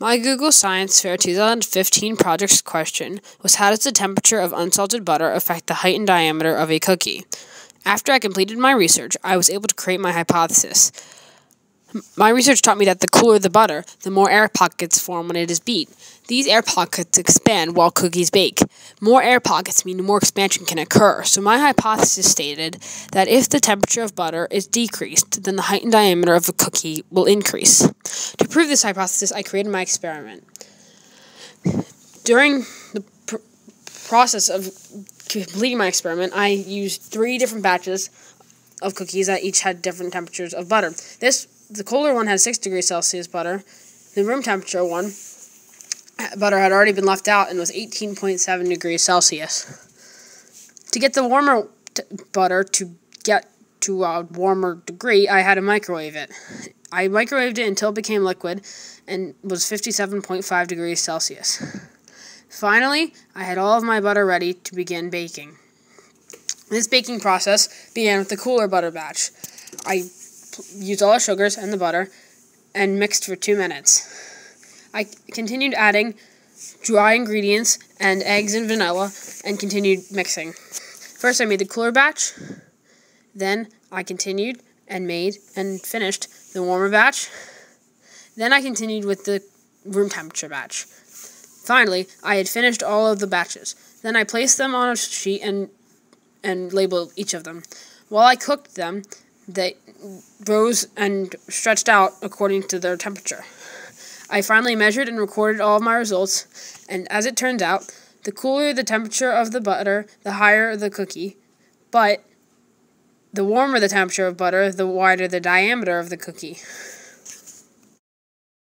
My Google Science Fair 2015 project's question was, how does the temperature of unsalted butter affect the height and diameter of a cookie? After I completed my research, I was able to create my hypothesis. My research taught me that the cooler the butter, the more air pockets form when it is beat. These air pockets expand while cookies bake. More air pockets mean more expansion can occur, so my hypothesis stated that if the temperature of butter is decreased, then the height and diameter of a cookie will increase. To prove this hypothesis, I created my experiment. During the process of completing my experiment, I used 3 different batches of cookies that each had different temperatures of butter. The colder one had 6 degrees Celsius butter. The room temperature one, butter had already been left out and was 18.7 degrees Celsius. To get the warmer butter to get to a warmer degree, I had to microwave it. I microwaved it until it became liquid and was 57.5 degrees Celsius. Finally, I had all of my butter ready to begin baking. This baking process began with the cooler butter batch. I used all the sugars and the butter and mixed for 2 minutes. I continued adding dry ingredients and eggs and vanilla and continued mixing. First I made the cooler batch, then I continued and made and finished the warmer batch. Then I continued with the room temperature batch. Finally, I had finished all of the batches. Then I placed them on a sheet and labeled each of them. While I cooked them, they rose and stretched out according to their temperature. I finally measured and recorded all of my results, and as it turns out, the cooler the temperature of the butter, the higher the cookie, but the warmer the temperature of butter, the wider the diameter of the cookie.